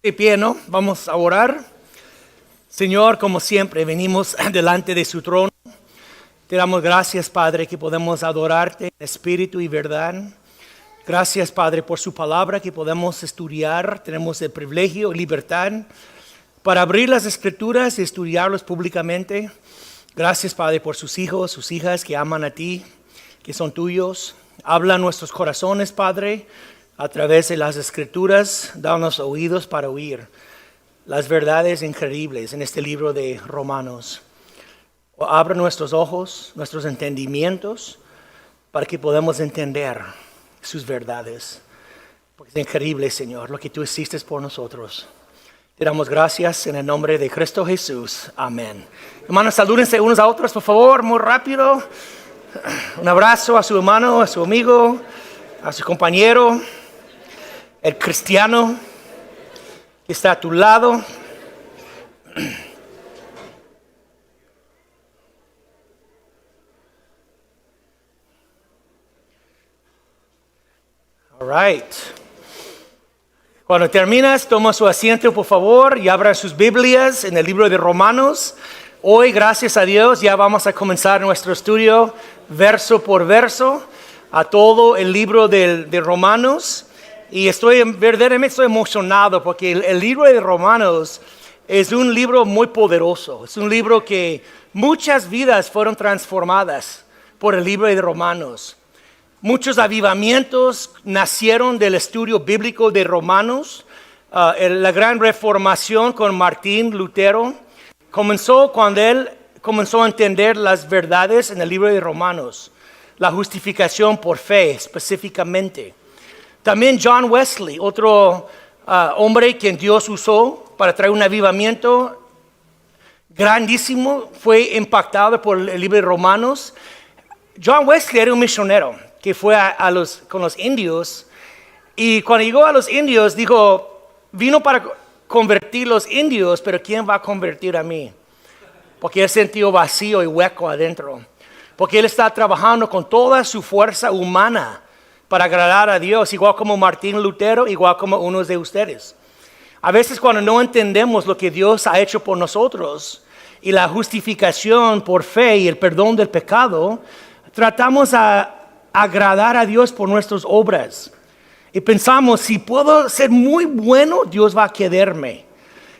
De pie, ¿no? Vamos a orar. Señor, como siempre, venimos delante de su trono. Te damos gracias, Padre, que podemos adorarte en espíritu y verdad. Gracias, Padre, por su palabra que podemos estudiar. Tenemos el privilegio y libertad para abrir las Escrituras y estudiarlos públicamente. Gracias, Padre, por sus hijos, sus hijas que aman a ti, que son tuyos. Habla en nuestros corazones, Padre, a través de las Escrituras. Danos oídos para oír las verdades increíbles en este libro de Romanos. Abra nuestros ojos, nuestros entendimientos, para que podamos entender sus verdades. Porque es increíble, Señor, lo que tú hiciste por nosotros. Te damos gracias en el nombre de Cristo Jesús. Amén. Hermanos, salúdense unos a otros, por favor, muy rápido. Un abrazo a su hermano, a su amigo, a su compañero, el cristiano que está a tu lado. All right. Cuando terminas, toma su asiento, por favor, y abra sus Biblias en el libro de Romanos. Hoy, gracias a Dios, ya vamos a comenzar nuestro estudio verso por verso a todo el libro de Romanos. Y verdaderamente estoy emocionado porque el libro de Romanos es un libro muy poderoso. Es un libro que muchas vidas fueron transformadas por el libro de Romanos. Muchos avivamientos nacieron del estudio bíblico de Romanos. La gran reformación con Martín Lutero comenzó cuando él comenzó a entender las verdades en el libro de Romanos. La justificación por fe específicamente. También John Wesley, otro hombre que Dios usó para traer un avivamiento grandísimo, fue impactado por el libro de Romanos. John Wesley era un misionero que fue con los indios, y cuando llegó a los indios dijo, vino para convertir los indios, pero ¿quién va a convertir a mí? Porque él sintió vacío y hueco adentro, porque él está trabajando con toda su fuerza humana para agradar a Dios, igual como Martín Lutero, igual como unos de ustedes. A veces cuando no entendemos lo que Dios ha hecho por nosotros y la justificación por fe y el perdón del pecado, tratamos a agradar a Dios por nuestras obras. Y pensamos, si puedo ser muy bueno, Dios va a quererme.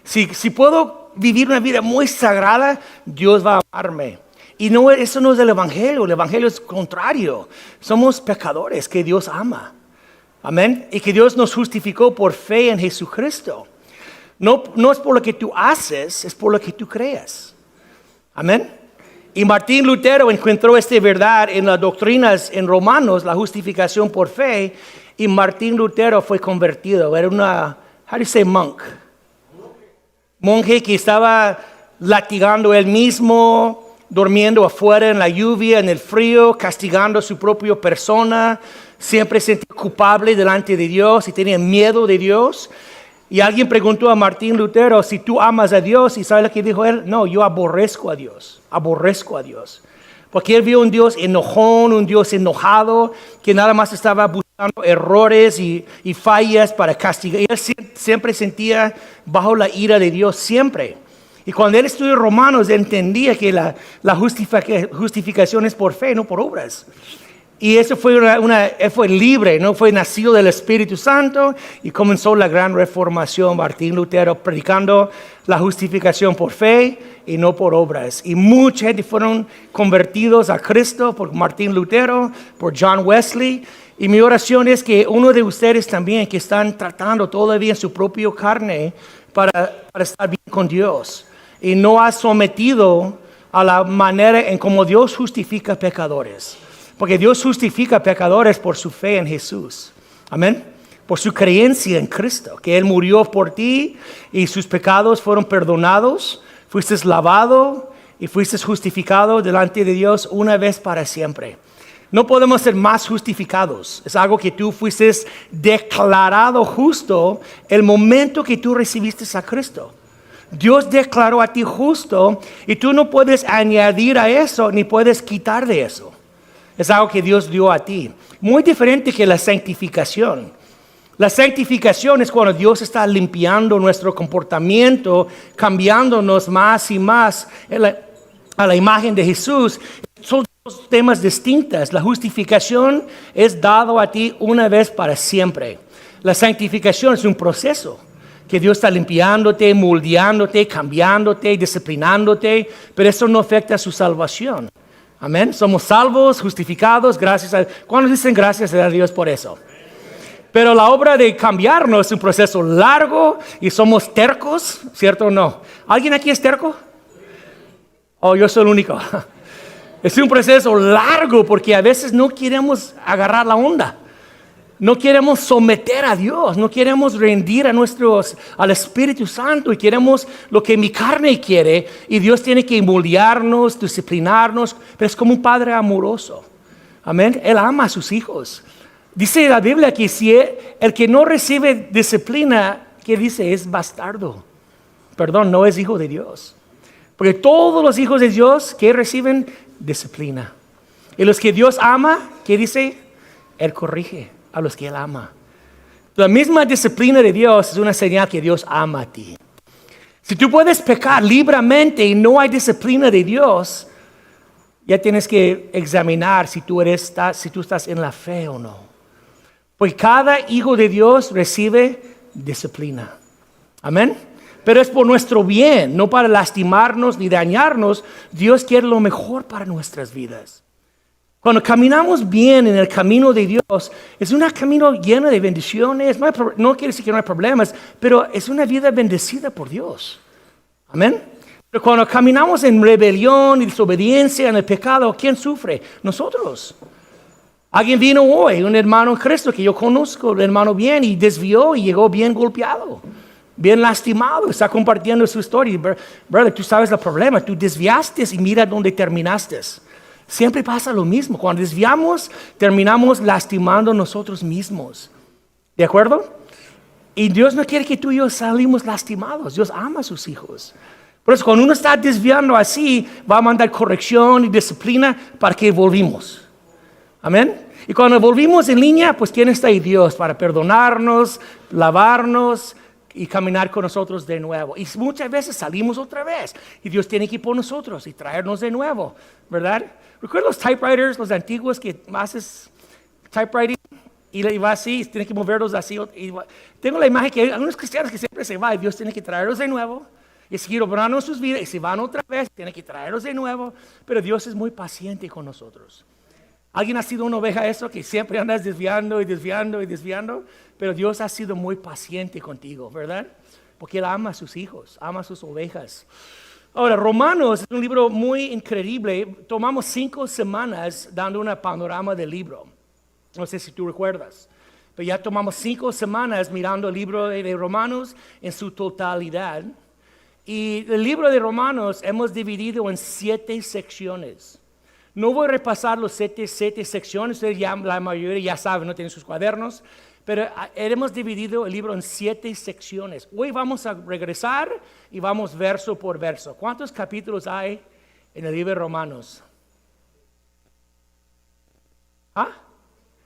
Si puedo vivir una vida muy sagrada, Dios va a amarme. Y no, eso no es el Evangelio es contrario. Somos pecadores que Dios ama. Amén. Y que Dios nos justificó por fe en Jesucristo. No es por lo que tú haces, es por lo que tú creas. Amén. Y Martín Lutero encontró esta verdad en las doctrinas en Romanos, la justificación por fe. Y Martín Lutero fue convertido. Era monje que estaba latigando él mismo, durmiendo afuera en la lluvia, en el frío, castigando a su propia persona, siempre sentía culpable delante de Dios y tenía miedo de Dios. Y alguien preguntó a Martín Lutero, si tú amas a Dios, y ¿sabe lo que dijo él? No, yo aborrezco a Dios. Porque él vio un Dios enojón, un Dios enojado, que nada más estaba buscando errores y fallas para castigar. Y él siempre sentía bajo la ira de Dios, siempre. Y cuando él estudió Romanos, entendía que la justificación es por fe, no por obras. Y eso él fue libre, no fue nacido del Espíritu Santo, y comenzó la gran reformación, Martín Lutero, predicando la justificación por fe y no por obras. Y mucha gente fueron convertidos a Cristo por Martín Lutero, por John Wesley. Y mi oración es que uno de ustedes también, que están tratando todavía en su propia carne para estar bien con Dios, y no ha sometido a la manera en cómo Dios justifica pecadores. Porque Dios justifica pecadores por su fe en Jesús. Amén. Por su creencia en Cristo. Que Él murió por ti y sus pecados fueron perdonados. Fuiste lavado y fuiste justificado delante de Dios una vez para siempre. No podemos ser más justificados. Es algo que tú fuiste declarado justo el momento que tú recibiste a Cristo. Dios declaró a ti justo y tú no puedes añadir a eso ni puedes quitar de eso. Es algo que Dios dio a ti. Muy diferente que la santificación. La santificación es cuando Dios está limpiando nuestro comportamiento, cambiándonos más y más a la imagen de Jesús. Son dos temas distintos. La justificación es dado a ti una vez para siempre. La santificación es un proceso que Dios está limpiándote, moldeándote, cambiándote, disciplinándote, pero eso no afecta a su salvación. Amén. Somos salvos, justificados, gracias a Dios. ¿Cuántos dicen gracias a Dios por eso? Pero la obra de cambiarnos es un proceso largo y somos tercos, ¿cierto o no? ¿Alguien aquí es terco? Oh, yo soy el único. Es un proceso largo porque a veces no queremos agarrar la onda. No queremos someter a Dios, no queremos rendir al Espíritu Santo y queremos lo que mi carne quiere y Dios tiene que moldearnos, disciplinarnos, pero es como un padre amoroso. Amén. Él ama a sus hijos. Dice la Biblia que si el que no recibe disciplina, ¿qué dice? Es bastardo. Perdón, no es hijo de Dios. Porque todos los hijos de Dios que reciben disciplina. Y los que Dios ama, ¿qué dice? Él corrige a los que Él ama. La misma disciplina de Dios es una señal que Dios ama a ti. Si tú puedes pecar libremente y no hay disciplina de Dios, ya tienes que examinar si tú estás en la fe o no. Pues cada hijo de Dios recibe disciplina. Amén. Pero es por nuestro bien, no para lastimarnos ni dañarnos. Dios quiere lo mejor para nuestras vidas. Cuando caminamos bien en el camino de Dios, es un camino lleno de bendiciones. No quiere decir que no hay problemas, pero es una vida bendecida por Dios. Amén. Pero cuando caminamos en rebelión y desobediencia en el pecado, ¿quién sufre? Nosotros. Alguien vino hoy, un hermano en Cristo que yo conozco, el hermano bien, y desvió y llegó bien golpeado, bien lastimado. Está compartiendo su historia. Brother, tú sabes el problema. Tú desviaste y mira dónde terminaste. Siempre pasa lo mismo. Cuando desviamos, terminamos lastimando nosotros mismos. ¿De acuerdo? Y Dios no quiere que tú y yo salimos lastimados. Dios ama a sus hijos. Por eso, cuando uno está desviando así, va a mandar corrección y disciplina para que volvimos. Amén. Y cuando volvimos en línea, pues ¿quién está ahí? Dios, para perdonarnos, lavarnos y caminar con nosotros de nuevo. Y muchas veces salimos otra vez. Y Dios tiene que ir por nosotros y traernos de nuevo. ¿Verdad? ¿Recuerdan los typewriters, los antiguos que haces typewriting? Y va así, tiene que moverlos así. Tengo la imagen que hay algunos cristianos que siempre se van y Dios tiene que traerlos de nuevo. Y seguir obrando sus vidas y se van otra vez, tiene que traerlos de nuevo. Pero Dios es muy paciente con nosotros. ¿Alguien ha sido una oveja eso que siempre andas desviando y desviando y desviando? Pero Dios ha sido muy paciente contigo, ¿verdad? Porque Él ama a sus hijos, ama a sus ovejas. Ahora, Romanos es un libro muy increíble. Tomamos 5 semanas dando un panorama del libro. No sé si tú recuerdas. Pero ya tomamos 5 semanas mirando el libro de Romanos en su totalidad. Y el libro de Romanos hemos dividido en 7 secciones. No voy a repasar los 7 secciones, ustedes ya, la mayoría ya saben, no tienen sus cuadernos, pero hemos dividido el libro en 7 secciones. Hoy vamos a regresar y vamos verso por verso. ¿Cuántos capítulos hay en el libro de Romanos?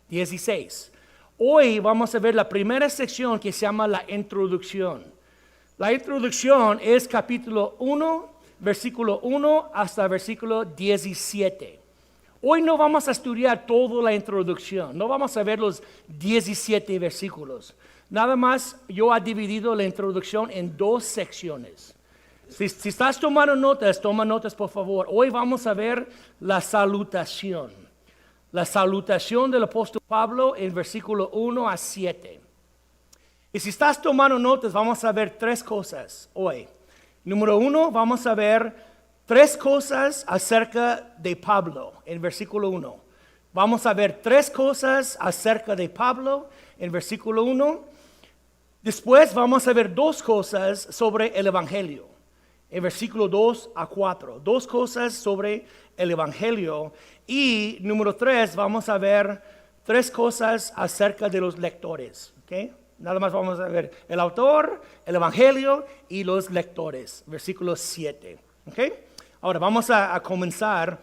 16. Hoy vamos a ver la primera sección que se llama la introducción. La introducción es capítulo 1, versículo 1 hasta versículo 17. Hoy no vamos a estudiar toda la introducción, no vamos a ver los 17 versículos. Nada más yo he dividido la introducción en 2 secciones. Si estás tomando notas, toma notas por favor. Hoy vamos a ver la salutación. La salutación del apóstol Pablo en versículo 1 a 7. Y si estás tomando notas, vamos a ver 3 cosas hoy. Número 1, vamos a ver 3 cosas acerca de Pablo en versículo 1. Vamos a ver 3 cosas acerca de Pablo en versículo 1. Después vamos a ver 2 cosas sobre el Evangelio. En versículo 2 a 4. 2 cosas sobre el Evangelio. Y número 3, vamos a ver 3 cosas acerca de los lectores. ¿Okay? Nada más vamos a ver el autor, el Evangelio y los lectores. Versículo 7. ¿Okay? Ahora vamos a comenzar.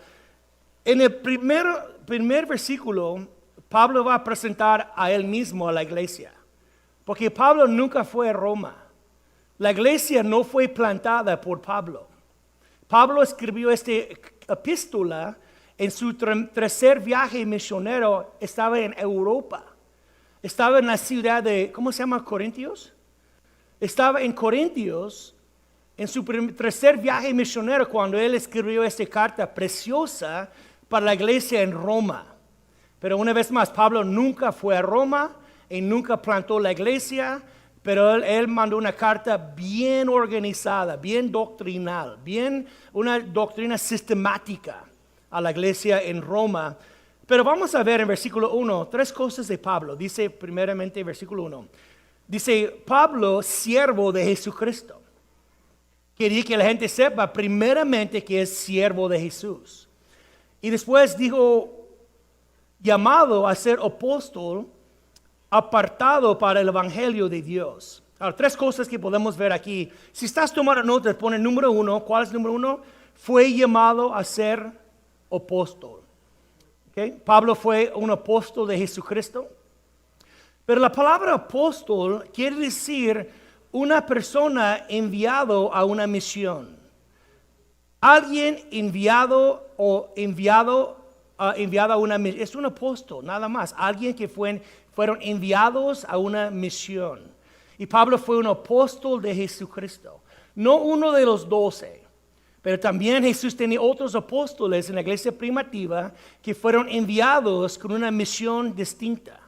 En el primer versículo, Pablo va a presentar a él mismo a la iglesia. Porque Pablo nunca fue a Roma. La iglesia no fue plantada por Pablo. Pablo escribió esta epístola en su tercer viaje misionero. Estaba en Europa. Estaba en la ciudad de, ¿cómo se llama? Corintios. Estaba en Corintios en su tercer viaje misionero cuando él escribió esta carta preciosa para la iglesia en Roma. Pero una vez más, Pablo nunca fue a Roma y nunca plantó la iglesia, pero él mandó una carta bien organizada, bien doctrinal, bien una doctrina sistemática a la iglesia en Roma. Pero vamos a ver en versículo 1 tres cosas de Pablo. Dice primeramente versículo 1. Dice, Pablo, siervo de Jesucristo. Quería que la gente sepa primeramente que es siervo de Jesús. Y después dijo, llamado a ser apóstol, apartado para el evangelio de Dios. Ahora, tres cosas que podemos ver aquí. Si estás tomando notas, pone número 1. ¿Cuál es el número 1? Fue llamado a ser apóstol. ¿Okay? Pablo fue un apóstol de Jesucristo. Pero la palabra apóstol quiere decir una persona enviado a una misión. Alguien enviado a una misión. Es un apóstol, nada más. Alguien que fueron enviados a una misión. Y Pablo fue un apóstol de Jesucristo. No uno de los 12. Pero también Jesús tenía otros apóstoles en la iglesia primitiva que fueron enviados con una misión distinta.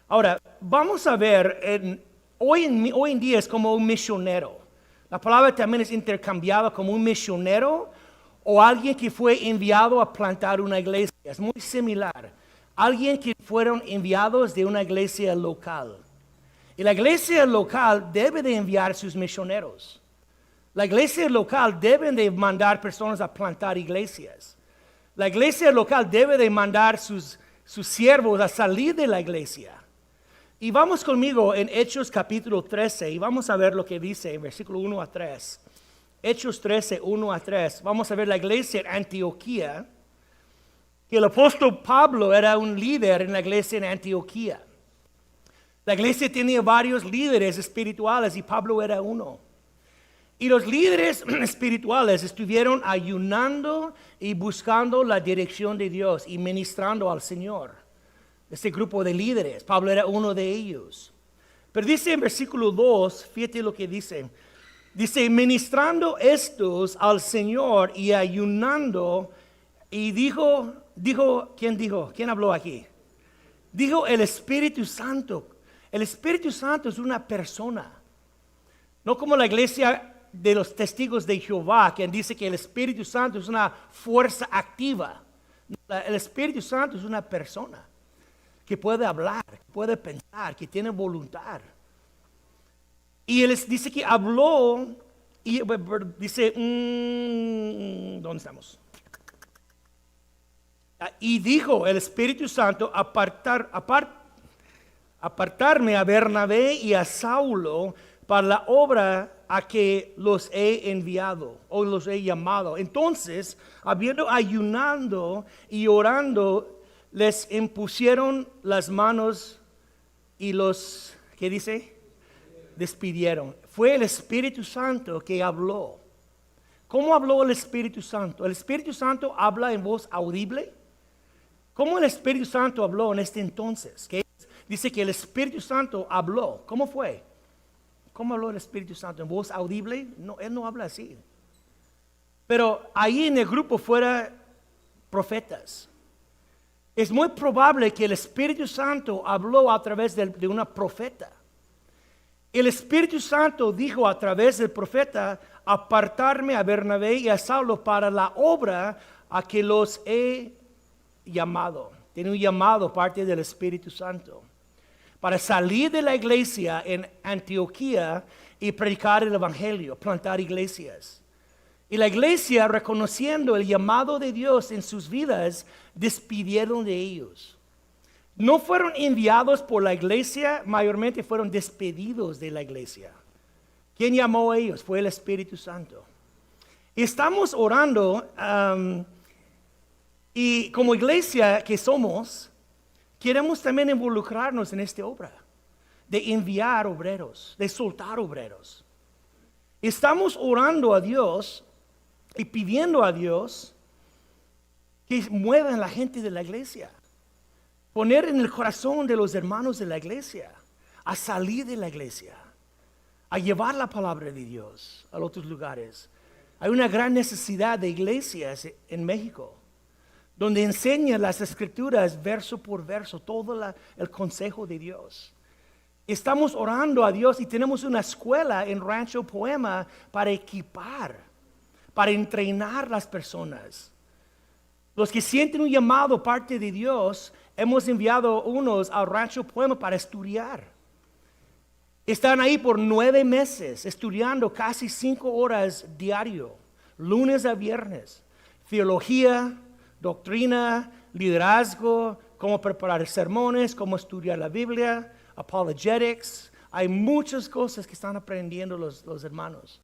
Ahora, vamos a ver, hoy en día es como un misionero. La palabra también es intercambiada como un misionero o alguien que fue enviado a plantar una iglesia. Es muy similar. Alguien que fueron enviados de una iglesia local. Y la iglesia local debe de enviar sus misioneros. La iglesia local debe de mandar personas a plantar iglesias. La iglesia local debe de mandar sus siervos a salir de la iglesia. Y vamos conmigo en Hechos capítulo 13 y vamos a ver lo que dice en versículo 1 a 3. Hechos 13, 1 a 3. Vamos a ver la iglesia en Antioquía. Que el apóstol Pablo era un líder en la iglesia en Antioquía. La iglesia tenía varios líderes espirituales y Pablo era uno. Y los líderes espirituales estuvieron ayunando y buscando la dirección de Dios y ministrando al Señor. Este grupo de líderes, Pablo era uno de ellos. Pero dice en versículo 2, fíjate lo que dice. Dice, ministrando estos al Señor y ayunando, y dijo, ¿quién dijo? ¿Quién habló aquí? Dijo el Espíritu Santo. El Espíritu Santo es una persona. No como la iglesia de los testigos de Jehová, quien dice que el Espíritu Santo es una fuerza activa. El Espíritu Santo es una persona que puede hablar, que puede pensar, que tiene voluntad. Y él dice que habló, y dice, ¿dónde estamos? Y dijo el Espíritu Santo, apartarme a Bernabé y a Saulo para la obra a que los he enviado o los he llamado. Entonces, habiendo ayunando y orando, les impusieron las manos y los, ¿qué dice? Despidieron. Fue el Espíritu Santo que habló. ¿Cómo habló el Espíritu Santo? El Espíritu Santo habla en voz audible. ¿Cómo el Espíritu Santo habló en este entonces? ¿Qué? Dice que el Espíritu Santo habló. ¿Cómo fue? ¿Cómo habló el Espíritu Santo? ¿En voz audible? No, él no habla así. Pero ahí en el grupo fuera profetas. Es muy probable que el Espíritu Santo habló a través de una profeta. El Espíritu Santo dijo a través del profeta, apartarme a Bernabé y a Saulo para la obra a que los he llamado. Tiene un llamado parte del Espíritu Santo. Para salir de la iglesia en Antioquía y predicar el Evangelio, plantar iglesias. Y la iglesia, reconociendo el llamado de Dios en sus vidas, despidieron de ellos. No fueron enviados por la iglesia, mayormente fueron despedidos de la iglesia. ¿Quién llamó a ellos? Fue el Espíritu Santo. Y estamos orando, y como iglesia que somos, queremos también involucrarnos en esta obra. de enviar obreros, de soltar obreros. Estamos orando a Dios y pidiendo a Dios que muevan la gente de la iglesia. Poner en el corazón de los hermanos de la iglesia a salir de la iglesia, a llevar la palabra de Dios a otros lugares. Hay una gran necesidad de iglesias en México, donde enseñan las escrituras verso por verso, todo el consejo de Dios. Estamos orando a Dios y tenemos una escuela en Rancho Poema para equipar, para entrenar las personas. Los que sienten un llamado parte de Dios, hemos enviado unos al Rancho Poema para estudiar. Están ahí por 9 meses, estudiando casi 5 horas diario, lunes a viernes. Teología, doctrina, liderazgo, cómo preparar sermones, cómo estudiar la Biblia, apologetics. Hay muchas cosas que están aprendiendo los hermanos.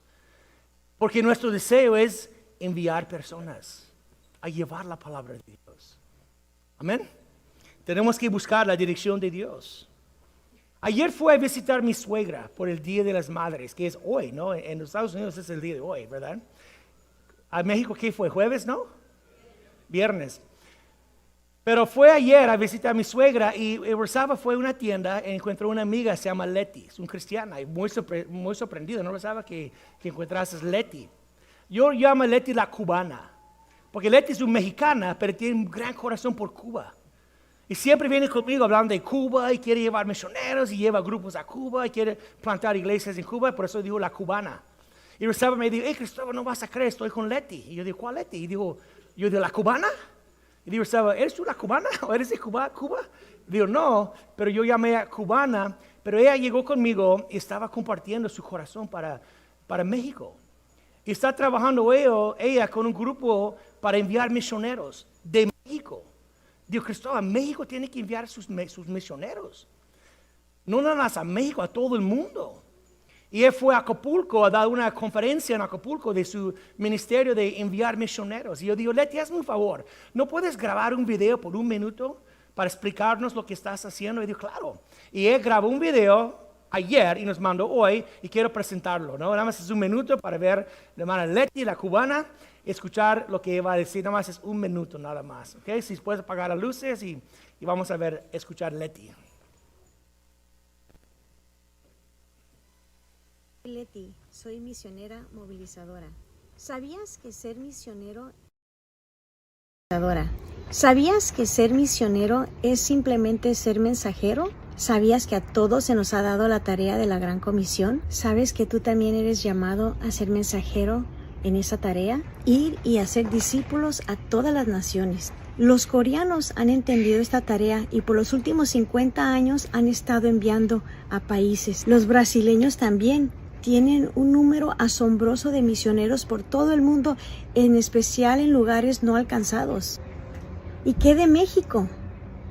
Porque nuestro deseo es enviar personas a llevar la palabra de Dios. Amén. Tenemos que buscar la dirección de Dios. Ayer fui a visitar a mi suegra por el Día de las Madres, que es hoy, ¿no? En los Estados Unidos es el día de hoy, ¿verdad? A México, ¿qué fue? ¿Jueves, no? Viernes. Pero fue ayer a visitar a mi suegra y Rosaba fue a una tienda y encontró una amiga, se llama Leti, es una cristiana, y muy sorprendida, no pensaba que encontrases Leti. Yo llamo a Leti la cubana, porque Leti es una mexicana, pero tiene un gran corazón por Cuba. Y siempre viene conmigo hablando de Cuba y quiere llevar misioneros y lleva grupos a Cuba y quiere plantar iglesias en Cuba, por eso digo la cubana. Y Rosaba me dijo, Cristóbal, no vas a creer, estoy con Leti. Y yo digo, ¿cuál Leti? Y yo digo, ¿la cubana? Y digo, ¿eres tú la cubana o eres de Cuba? Digo, no, pero yo llamé a cubana, pero ella llegó conmigo y estaba compartiendo su corazón para México. Y está trabajando ella con un grupo para enviar misioneros de México. Digo, Cristóbal, México tiene que enviar sus misioneros. No nada más a México, a todo el mundo. Y él fue a Acapulco a dar una conferencia en Acapulco de su ministerio de enviar misioneros. Y yo digo, Leti, hazme un favor, ¿no puedes grabar un video por 1 minuto para explicarnos lo que estás haciendo? Y digo, claro. Y él grabó un video ayer y nos mandó hoy y quiero presentarlo, ¿no? Nada más es 1 minuto para ver la hermana Leti, la cubana, escuchar lo que va a decir. Nada más es 1 minuto, nada más. ¿Ok? Si puedes apagar las luces y vamos a ver, escuchar Leti. Leti, soy misionera movilizadora. ¿Sabías que ser misionero es simplemente ser mensajero? ¿Sabías que a todos se nos ha dado la tarea de la Gran Comisión? ¿Sabes que tú también eres llamado a ser mensajero en esa tarea? Ir y hacer discípulos a todas las naciones. Los coreanos han entendido esta tarea y por los últimos 50 años han estado enviando a países. Los brasileños también tienen un número asombroso de misioneros por todo el mundo, en especial en lugares no alcanzados. ¿Y qué de México?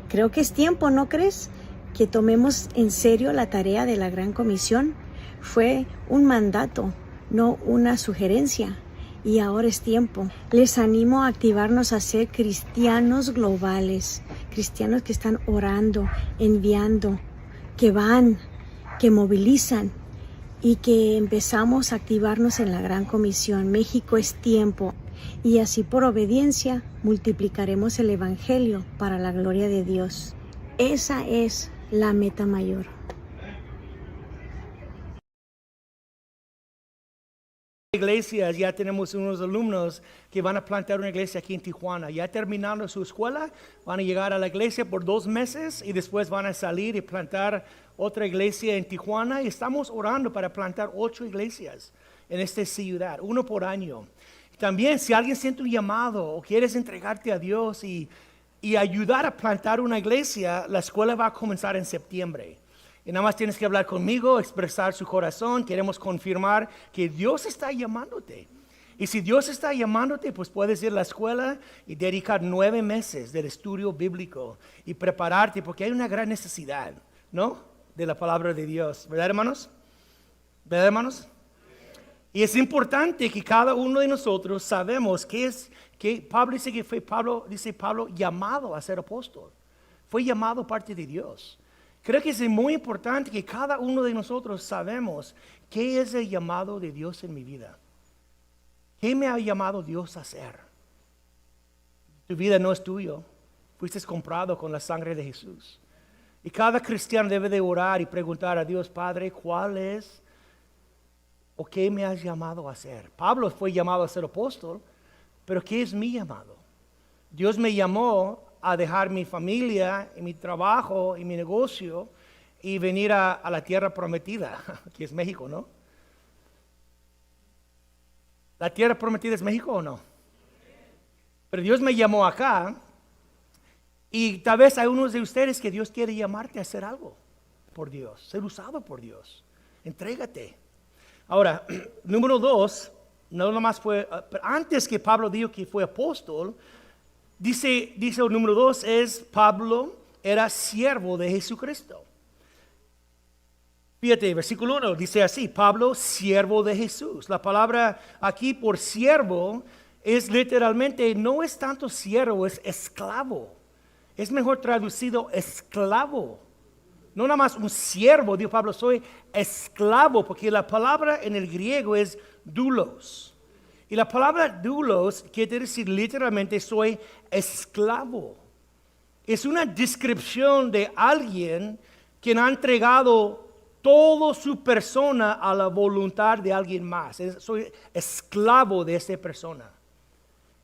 Creo que es tiempo, ¿no crees?, que tomemos en serio la tarea de la Gran Comisión. Fue un mandato, no una sugerencia. Y ahora es tiempo. Les animo a activarnos a ser cristianos globales, cristianos que están orando, enviando, que van, que movilizan y que empezamos a activarnos en la Gran Comisión. México es tiempo. Y así por obediencia multiplicaremos el Evangelio para la gloria de Dios. Esa es la meta mayor. Iglesias, ya tenemos unos alumnos que van a plantar una iglesia aquí en Tijuana. Ya terminando su escuela, van a llegar a la iglesia por 2 meses y después van a salir y plantar otra iglesia en Tijuana. Y estamos orando para plantar 8 iglesias en esta ciudad, 1 por año. También, si alguien siente un llamado o quieres entregarte a Dios y ayudar a plantar una iglesia, la escuela va a comenzar en septiembre. Y nada más tienes que hablar conmigo, expresar su corazón. Queremos confirmar que Dios está llamándote. Y si Dios está llamándote, pues puedes ir a la escuela y dedicar 9 meses del estudio bíblico y prepararte, porque hay una gran necesidad, ¿no?, de la palabra de Dios. ¿Verdad, hermanos? ¿Verdad, hermanos? Y es importante que cada uno de nosotros sabemos que Pablo dice que fue Pablo llamado a ser apóstol. Fue llamado parte de Dios. Creo que es muy importante que cada uno de nosotros sabemos qué es el llamado de Dios en mi vida. ¿Qué me ha llamado Dios a hacer? Tu vida no es tuyo. Fuiste comprado con la sangre de Jesús. Y cada cristiano debe de orar y preguntar a Dios, Padre, ¿cuál es o qué me has llamado a hacer? Pablo fue llamado a ser apóstol, pero ¿qué es mi llamado? Dios me llamó a dejar mi familia y mi trabajo y mi negocio y venir a la tierra prometida, que es México, ¿no? ¿La tierra prometida es México o no? Pero Dios me llamó acá y tal vez hay unos de ustedes que Dios quiere llamarte a hacer algo por Dios, ser usado por Dios. Entrégate. Ahora, número 2, no nomás fue, pero antes que Pablo dijo que fue apóstol, dice el número 2 es Pablo era siervo de Jesucristo. Fíjate, versículo 1 dice así, Pablo, siervo de Jesús. La palabra aquí por siervo es literalmente, no es tanto siervo, es esclavo. Es mejor traducido esclavo. No nada más un siervo, dijo Pablo, soy esclavo, porque la palabra en el griego es doulos. Y la palabra doulos quiere decir literalmente soy esclavo. Es una descripción de alguien quien ha entregado toda su persona a la voluntad de alguien más. Soy esclavo de esa persona.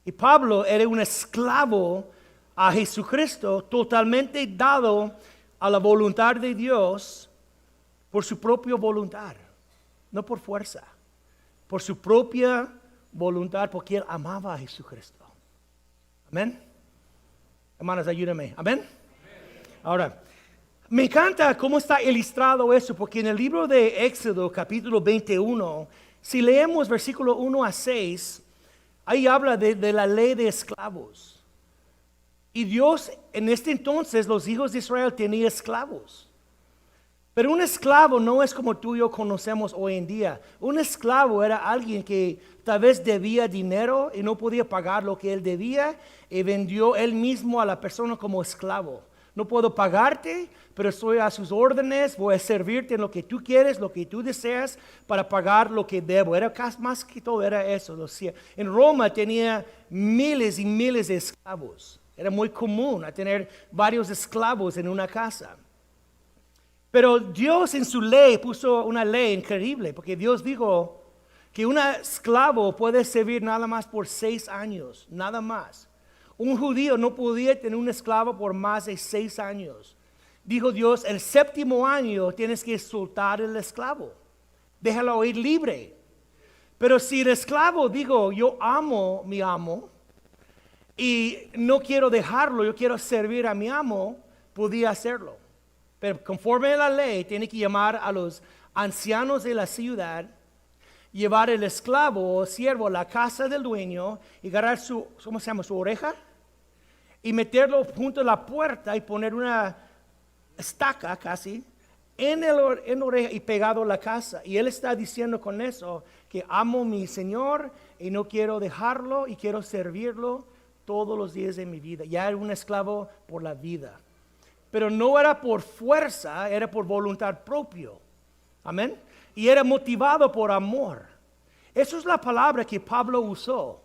Y Pablo era un esclavo a Jesucristo, totalmente dado a la voluntad de Dios por su propia voluntad, no por fuerza, por su propia voluntad, porque él amaba a Jesucristo. Amén. Hermanos, ayúdame. Amén. Ahora, me encanta cómo está ilustrado eso, porque en el libro de Éxodo, capítulo 21, si leemos versículo 1 a 6, ahí habla de la ley de esclavos. Y Dios, en este entonces, los hijos de Israel tenían esclavos. Pero un esclavo no es como tú y yo conocemos hoy en día. Un esclavo era alguien que tal vez debía dinero y no podía pagar lo que él debía y vendió él mismo a la persona como esclavo. No puedo pagarte, pero estoy a sus órdenes, voy a servirte en lo que tú quieres, lo que tú deseas, para pagar lo que debo. Era más que todo, era eso. En Roma tenía miles y miles de esclavos. Era muy común a tener varios esclavos en una casa. Pero Dios en su ley puso una ley increíble, porque Dios dijo que un esclavo puede servir nada más por 6 años, nada más. Un judío no podía tener un esclavo por más de 6 años. Dijo Dios, el 7º año tienes que soltar el esclavo. Déjalo ir libre. Pero si el esclavo dijo, yo amo mi amo y no quiero dejarlo, yo quiero servir a mi amo, podía hacerlo. Pero conforme a la ley, tiene que llamar a los ancianos de la ciudad, llevar el esclavo o siervo a la casa del dueño y agarrar su oreja y meterlo junto a la puerta y poner una estaca casi en la oreja y pegado a la casa. Y él está diciendo con eso que amo a mi Señor y no quiero dejarlo y quiero servirlo todos los días de mi vida. Ya era un esclavo por la vida. Pero no era por fuerza, era por voluntad propia. Amén. Y era motivado por amor. Esa es la palabra que Pablo usó.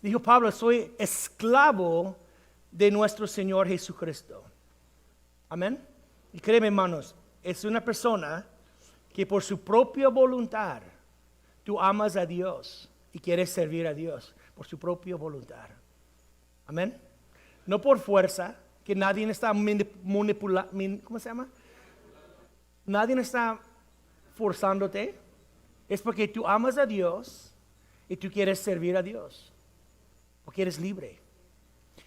Dijo Pablo, soy esclavo de nuestro Señor Jesucristo. Amén. Y créeme, hermanos, es una persona que por su propia voluntad tú amas a Dios y quieres servir a Dios por su propia voluntad. Amén. No por fuerza, que nadie está manipulando, ¿cómo se llama? Nadie está forzándote. Es porque tú amas a Dios y tú quieres servir a Dios. Porque eres libre.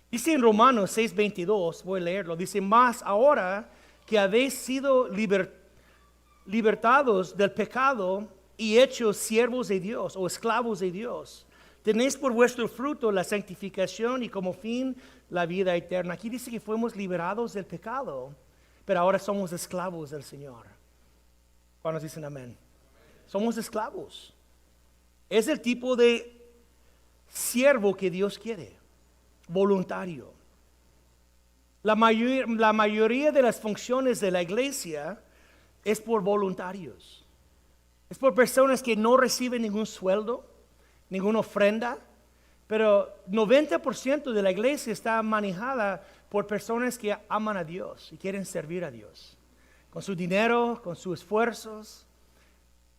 Dice en Romanos 6:22, voy a leerlo, dice, más ahora que habéis sido libertados del pecado y hechos siervos de Dios o esclavos de Dios, tenéis por vuestro fruto la santificación y como fin la vida eterna. Aquí dice que fuimos liberados del pecado, pero ahora somos esclavos del Señor. ¿Cuántos dicen amén? Somos esclavos. Es el tipo de siervo que Dios quiere, voluntario. La mayoría de las funciones de la iglesia es por voluntarios. Es por personas que no reciben ningún sueldo, ninguna ofrenda, pero 90% de la iglesia está manejada por personas que aman a Dios y quieren servir a Dios. Con su dinero, con sus esfuerzos,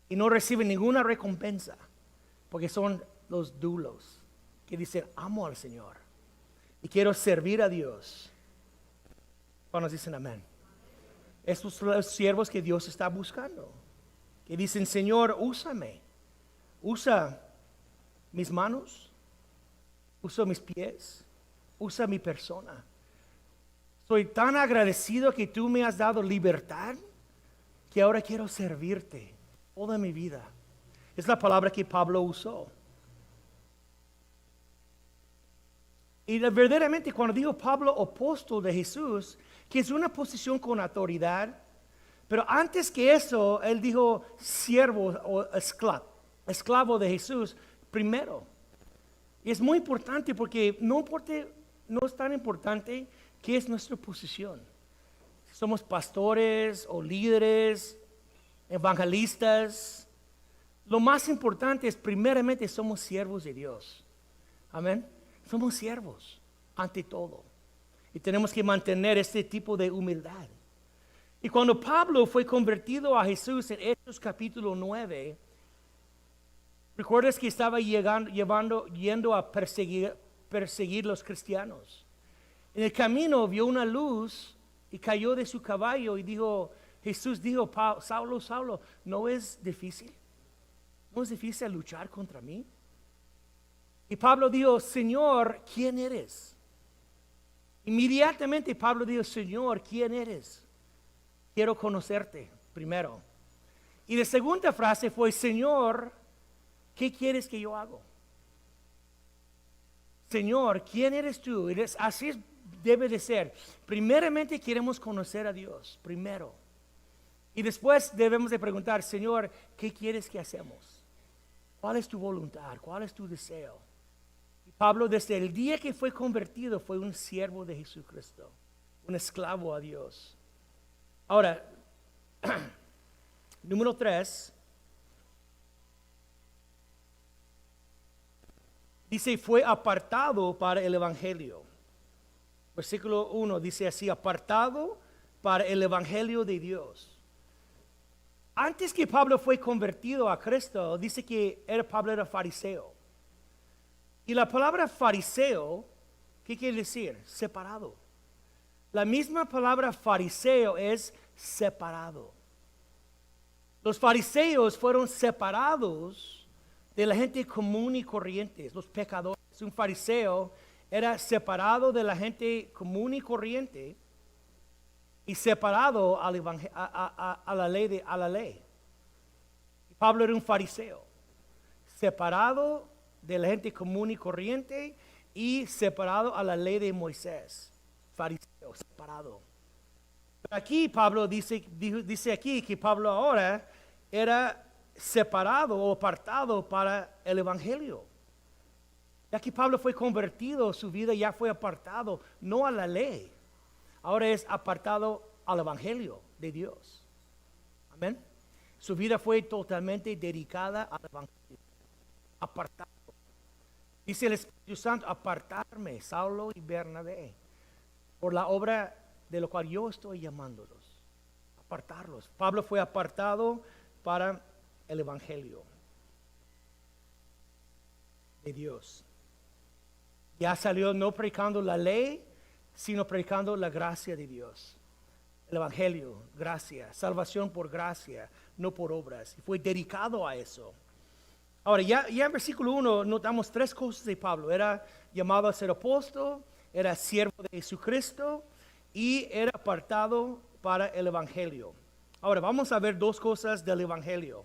y no reciben ninguna recompensa, porque son los dulos que dicen, amo al Señor y quiero servir a Dios. Cuando dicen amén. Estos son los siervos que Dios está buscando, que dicen, Señor, úsame, usa mis manos, usa mis pies, usa mi persona. Soy tan agradecido que tú me has dado libertad que ahora quiero servirte toda mi vida. Es la palabra que Pablo usó. Y verdaderamente cuando dijo Pablo apóstol de Jesús, que es una posición con autoridad, pero antes que eso, él dijo siervo o esclavo de Jesús primero. Y es muy importante porque no es tan importante qué es nuestra posición. Si somos pastores o líderes, evangelistas, lo más importante es primeramente somos siervos de Dios. Amén. Somos siervos ante todo. Y tenemos que mantener este tipo de humildad. Y cuando Pablo fue convertido a Jesús en Hechos capítulo 9, ¿recuerdas que estaba yendo a perseguir los cristianos? En el camino vio una luz y cayó de su caballo y Jesús dijo, Saulo, Saulo, ¿no es difícil luchar contra mí? Y Pablo dijo, Señor, ¿quién eres? Inmediatamente Pablo dijo, Señor, ¿quién eres? Quiero conocerte primero. Y la segunda frase fue, Señor, ¿qué quieres que yo haga? Señor, ¿quién eres tú? Así debe de ser. Primeramente queremos conocer a Dios, primero. Y después debemos de preguntar, Señor, ¿qué quieres que hacemos? ¿Cuál es tu voluntad? ¿Cuál es tu deseo? Y Pablo desde el día que fue convertido fue un siervo de Jesucristo, un esclavo a Dios. Ahora, número 3, dice, fue apartado para el Evangelio. Versículo 1 dice así, apartado para el Evangelio de Dios. Antes que Pablo fue convertido a Cristo, dice que Pablo era fariseo. Y la palabra fariseo, ¿qué quiere decir? Separado. La misma palabra fariseo es separado. Los fariseos fueron separados de la gente común y corriente, los pecadores. Un fariseo era separado de la gente común y corriente y separado a la ley. Pablo era un fariseo, separado de la gente común y corriente y separado a la ley de Moisés. Fariseo, separado. Pero aquí Pablo dice aquí que Pablo ahora era separado o apartado para el Evangelio. Ya que Pablo fue convertido, su vida ya fue apartado, no a la ley. Ahora es apartado al Evangelio de Dios. Amén. Su vida fue totalmente dedicada al Evangelio. Apartado. Dice el Espíritu Santo, apartarme, Saulo y Bernabé, por la obra de lo cual yo estoy llamándolos. Apartarlos. Pablo fue apartado para el Evangelio de Dios. Ya salió no predicando la ley, sino predicando la gracia de Dios. El Evangelio, gracia, salvación por gracia, no por obras. Y fue dedicado a eso. Ahora, ya en versículo 1 notamos 3 cosas de Pablo. Era llamado a ser apóstol, era siervo de Jesucristo y era apartado para el Evangelio. Ahora, vamos a ver 2 cosas del Evangelio.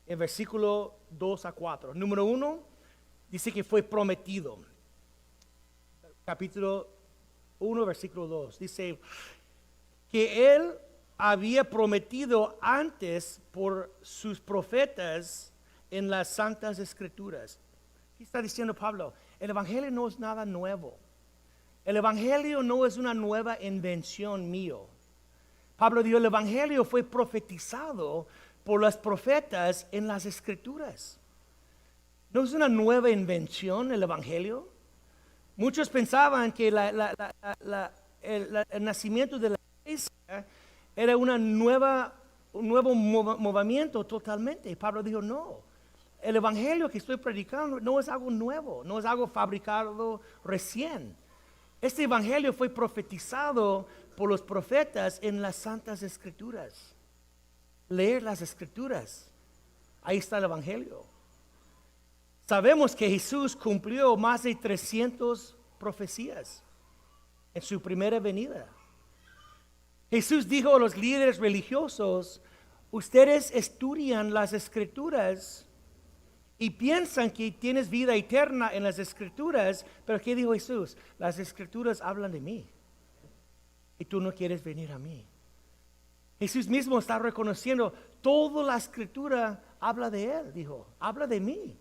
En versículo 2 a 4. Número 1, dice que fue prometido. Capítulo 1, versículo 2. Dice que él había prometido antes por sus profetas en las Santas Escrituras. ¿Qué está diciendo Pablo? El Evangelio no es nada nuevo. El Evangelio no es una nueva invención mío. Pablo dijo, el Evangelio fue profetizado por los profetas en las Escrituras. No es una nueva invención el Evangelio. Muchos pensaban que el nacimiento de la iglesia era un nuevo movimiento totalmente. Pablo dijo, no. El Evangelio que estoy predicando no es algo nuevo, no es algo fabricado recién. Este Evangelio fue profetizado por los profetas en las Santas Escrituras. Leer las Escrituras. Ahí está el Evangelio. Sabemos que Jesús cumplió más de 300 profecías en su primera venida. Jesús dijo a los líderes religiosos, ustedes estudian las Escrituras y piensan que tienes vida eterna en las Escrituras, pero ¿qué dijo Jesús? Las Escrituras hablan de mí y tú no quieres venir a mí. Jesús mismo está reconociendo, toda la Escritura habla de Él, dijo, habla de mí.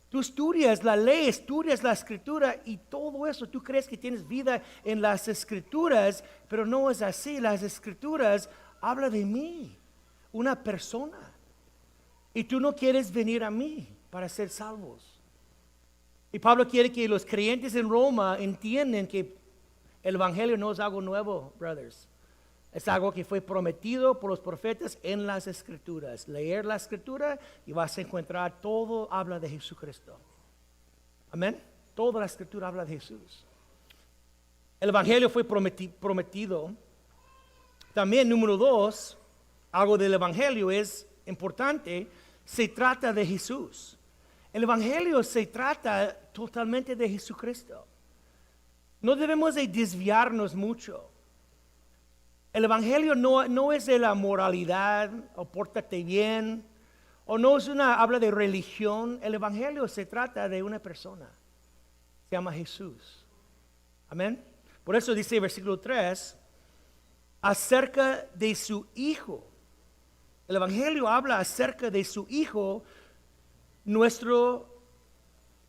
Tú estudias la ley, estudias la Escritura y todo eso, tú crees que tienes vida en las Escrituras, pero no es así. Las Escrituras hablan de mí, una persona. Y tú no quieres venir a mí para ser salvos. Y Pablo quiere que los creyentes en Roma entiendan que el Evangelio no es algo nuevo, brothers. Es algo que fue prometido por los profetas en las Escrituras. Leer la Escritura y vas a encontrar todo habla de Jesucristo. Amén. Toda la Escritura habla de Jesús. El Evangelio fue prometido. También, número 2, algo del Evangelio es importante, se trata de Jesús. El Evangelio se trata totalmente de Jesucristo. No debemos de desviarnos mucho. El Evangelio no es de la moralidad, o pórtate bien, o no es habla de religión. El Evangelio se trata de una persona. Se llama Jesús. Amén. Por eso dice versículo 3, acerca de su Hijo. El Evangelio habla acerca de su Hijo, nuestro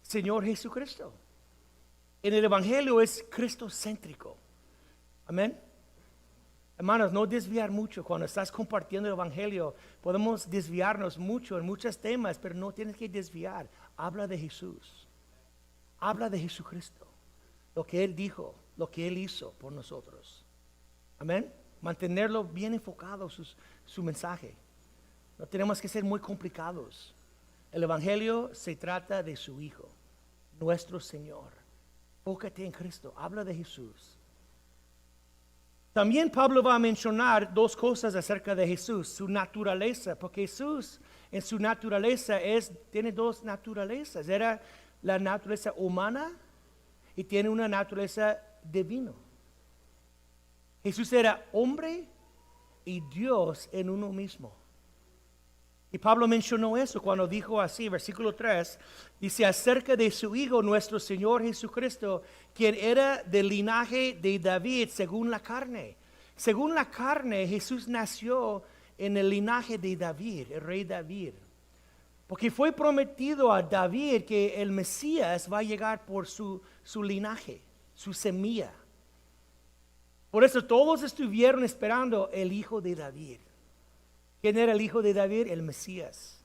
Señor Jesucristo. En el Evangelio es cristocéntrico. Amén. Hermanos, no desviar mucho. Cuando estás compartiendo el Evangelio, podemos desviarnos mucho en muchos temas, pero no tienes que desviar. Habla de Jesús. Habla de Jesucristo. Lo que Él dijo, lo que Él hizo por nosotros. Amén. Mantenerlo bien enfocado su mensaje. No tenemos que ser muy complicados. El Evangelio se trata de su Hijo, nuestro Señor. Enfócate en Cristo. Habla de Jesús. También Pablo va a mencionar dos cosas acerca de Jesús, su naturaleza, porque Jesús en su naturaleza tiene dos naturalezas. Era la naturaleza humana y tiene una naturaleza divina. Jesús era hombre y Dios en uno mismo. Y Pablo mencionó eso cuando dijo así, versículo 3, dice acerca de su Hijo, nuestro Señor Jesucristo, quien era del linaje de David según la carne. Según la carne, Jesús nació en el linaje de David, el rey David. Porque fue prometido a David que el Mesías va a llegar por su linaje, su semilla. Por eso todos estuvieron esperando el Hijo de David. ¿Quién era el Hijo de David? El Mesías.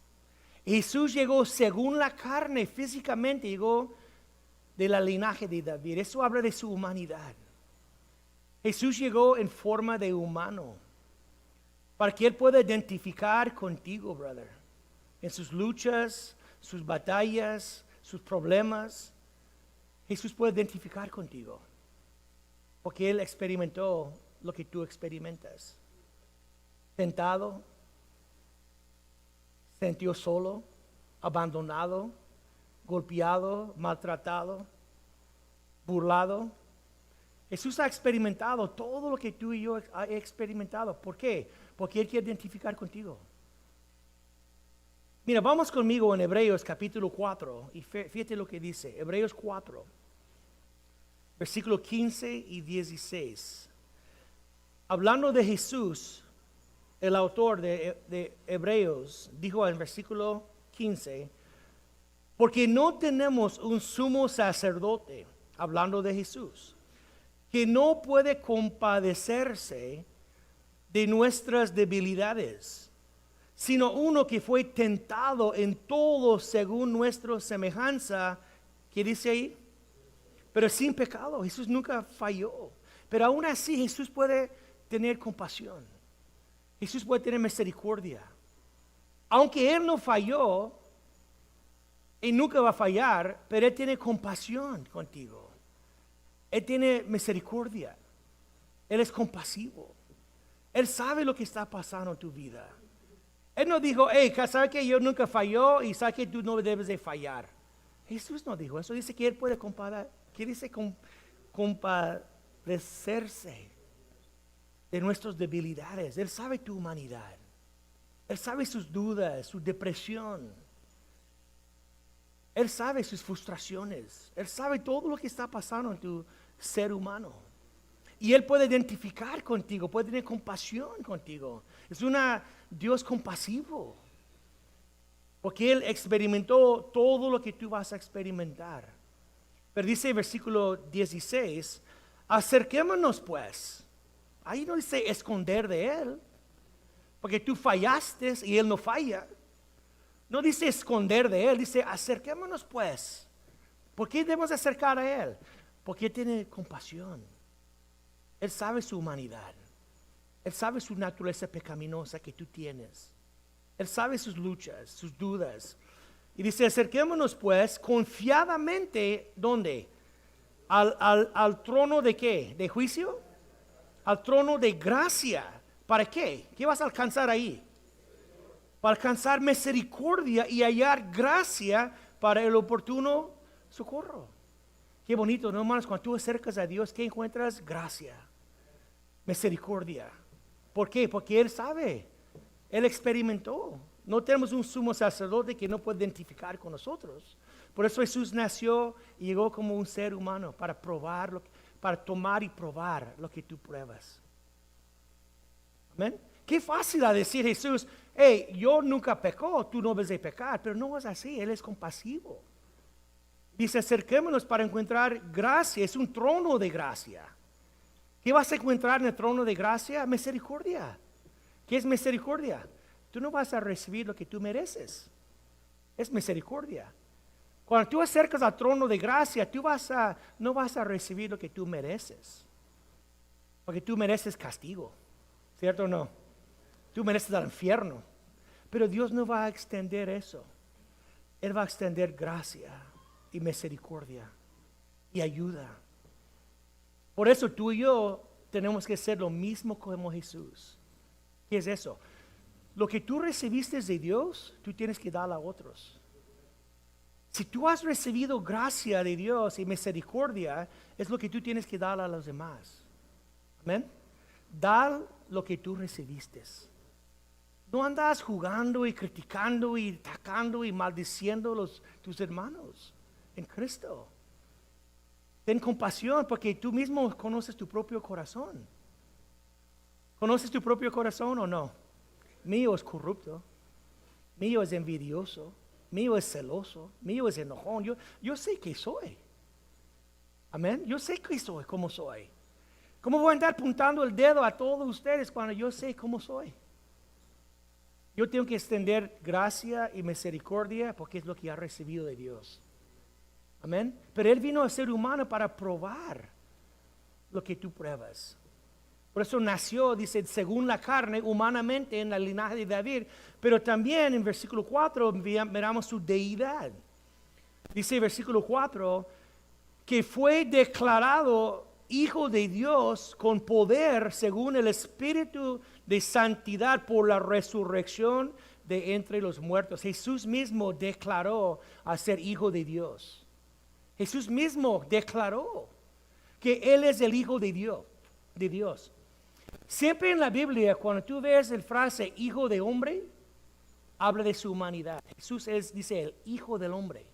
Jesús llegó según la carne, físicamente llegó de la linaje de David. Eso habla de su humanidad. Jesús llegó en forma de humano, para que Él pueda identificar contigo, brother, en sus luchas, sus batallas, sus problemas. Jesús puede identificar contigo, porque Él experimentó lo que tú experimentas. Tentado, sintió solo, abandonado, golpeado, maltratado, burlado. Jesús ha experimentado todo lo que tú y yo he experimentado. ¿Por qué? Porque Él quiere identificar contigo. Mira, vamos conmigo en Hebreos capítulo 4 y fíjate lo que dice. Hebreos 4, versículo 15 y 16. Hablando de Jesús, el autor de Hebreos dijo en versículo 15, porque no tenemos un sumo sacerdote, hablando de Jesús, que no puede compadecerse de nuestras debilidades, sino uno que fue tentado en todo según nuestra semejanza. ¿Qué dice ahí? Pero sin pecado. Jesús nunca falló. Pero aún así Jesús puede tener compasión. Jesús puede tener misericordia. Aunque Él no falló, y nunca va a fallar, pero Él tiene compasión contigo. Él tiene misericordia. Él es compasivo. Él sabe lo que está pasando en tu vida. Él no dijo, hey, ¿sabes que yo nunca falló y sabes que tú no debes de fallar? Jesús no dijo eso. Dice que Él puede compadecerse de nuestras debilidades. Él sabe tu humanidad. Él sabe sus dudas, su depresión. Él sabe sus frustraciones. Él sabe todo lo que está pasando en tu ser humano. Y Él puede identificar contigo, puede tener compasión contigo. Es un Dios compasivo. Porque Él experimentó todo lo que tú vas a experimentar. Pero dice el versículo 16, acerquémonos pues. Ahí no dice esconder de Él. Porque tú fallaste y Él no falla. No dice esconder de Él, dice acerquémonos pues. ¿Por qué debemos acercar a Él? Porque Él tiene compasión. Él sabe su humanidad. Él sabe su naturaleza pecaminosa que tú tienes. Él sabe sus luchas, sus dudas. Y dice, acerquémonos pues confiadamente, ¿dónde? Al trono de ¿qué? ¿De juicio? Al trono de gracia. ¿Para qué? ¿Qué vas a alcanzar ahí? Para alcanzar misericordia y hallar gracia para el oportuno socorro. Qué bonito, ¿no, hermanos? Cuando tú acercas a Dios, ¿qué encuentras? Gracia, misericordia. ¿Por qué? Porque Él sabe, Él experimentó. No tenemos un sumo sacerdote que no puede identificar con nosotros. Por eso Jesús nació y llegó como un ser humano para probar, para tomar y probar lo que tú pruebas. Amén. Qué fácil a decir Jesús, hey, yo nunca pecó, tú no debes de pecar, pero no es así, Él es compasivo. Dice, acerquémonos para encontrar gracia, es un trono de gracia. ¿Qué vas a encontrar en el trono de gracia? Misericordia. ¿Qué es misericordia? Tú no vas a recibir lo que tú mereces. Es misericordia. Cuando tú acercas al trono de gracia, no vas a recibir lo que tú mereces. Porque tú mereces castigo, ¿cierto o no? Tú mereces el infierno. Pero Dios no va a extender eso. Él va a extender gracia y misericordia y ayuda. Por eso tú y yo tenemos que hacer lo mismo como Jesús. ¿Qué es eso? Lo que tú recibiste de Dios, tú tienes que dar a otros. Si tú has recibido gracia de Dios y misericordia, es lo que tú tienes que dar a los demás. Amén. Dar lo que tú recibiste. No andas jugando y criticando y atacando y maldiciendo tus hermanos en Cristo. Ten compasión porque tú mismo conoces tu propio corazón. ¿Conoces tu propio corazón o no? Mío es corrupto, mío es envidioso, mío es celoso, mío es enojón. Yo sé que soy. Amén. Yo sé que soy, cómo soy. ¿Cómo voy a andar apuntando el dedo a todos ustedes cuando yo sé cómo soy? Yo tengo que extender gracia y misericordia porque es lo que ha recibido de Dios. Amén. Pero Él vino a ser humano para probar lo que tú pruebas. Por eso nació, dice, según la carne, humanamente en el linaje de David. Pero también en versículo 4 miramos su deidad. Dice versículo 4 que fue declarado Hijo de Dios con poder según el Espíritu de santidad por la resurrección de entre los muertos. Jesús mismo declaró a ser Hijo de Dios. Jesús mismo declaró que Él es el Hijo de Dios. Siempre en la Biblia, cuando tú ves la frase Hijo de hombre, habla de su humanidad. Jesús dice el Hijo del hombre.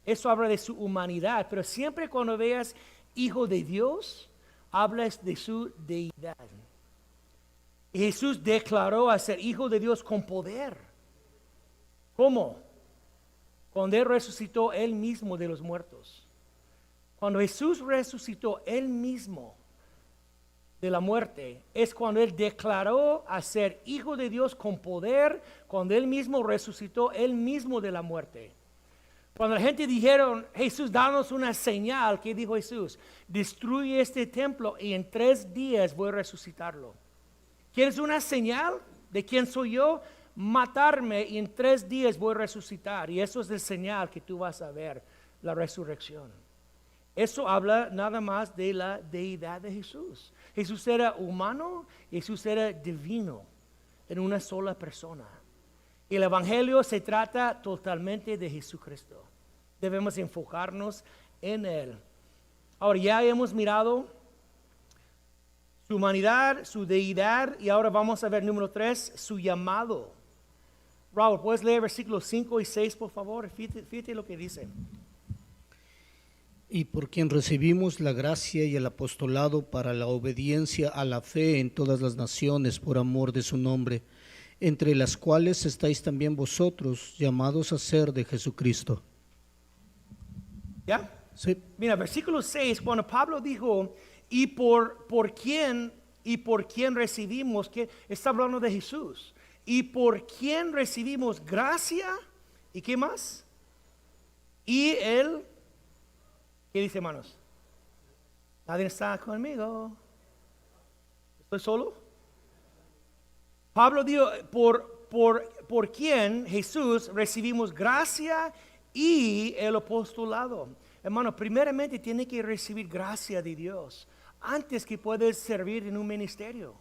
Eso habla de su humanidad, pero siempre cuando veas Hijo de Dios, hablas de su deidad. Y Jesús declaró a ser Hijo de Dios con poder. ¿Cómo? Cuando Él resucitó Él mismo de los muertos. Cuando Jesús resucitó Él mismo de la muerte, es cuando Él declaró a ser hijo de Dios con poder, cuando Él mismo resucitó Él mismo de la muerte. Cuando la gente dijeron, Jesús, danos una señal, ¿qué dijo Jesús? Destruye este templo y en 3 días voy a resucitarlo. ¿Quieres una señal de quién soy yo? Matarme y en 3 días voy a resucitar. Y eso es la señal que tú vas a ver, la resurrección. Eso habla nada más de la deidad de Jesús. Jesús era humano, Jesús era divino en una sola persona. Y el Evangelio se trata totalmente de Jesucristo. Debemos enfocarnos en Él. Ahora ya hemos mirado su humanidad, su deidad, y ahora vamos a ver número 3, su llamado. Raúl, ¿puedes leer versículos 5 y 6, por favor? Fíjate lo que dice. Y por quien recibimos la gracia y el apostolado para la obediencia a la fe en todas las naciones por amor de su nombre, entre las cuales estáis también vosotros, llamados a ser de Jesucristo. ¿Ya? Sí. Mira, versículo 6, cuando Pablo dijo, y por quién recibimos, que está hablando de Jesús, y por quién recibimos gracia, ¿y qué más? Y Él, ¿qué dice, hermanos? Nadie está conmigo. ¿Estoy solo? Pablo dijo, por quien Jesús recibimos gracia y el apostolado. Hermano, primeramente tiene que recibir gracia de Dios antes que puedes servir en un ministerio.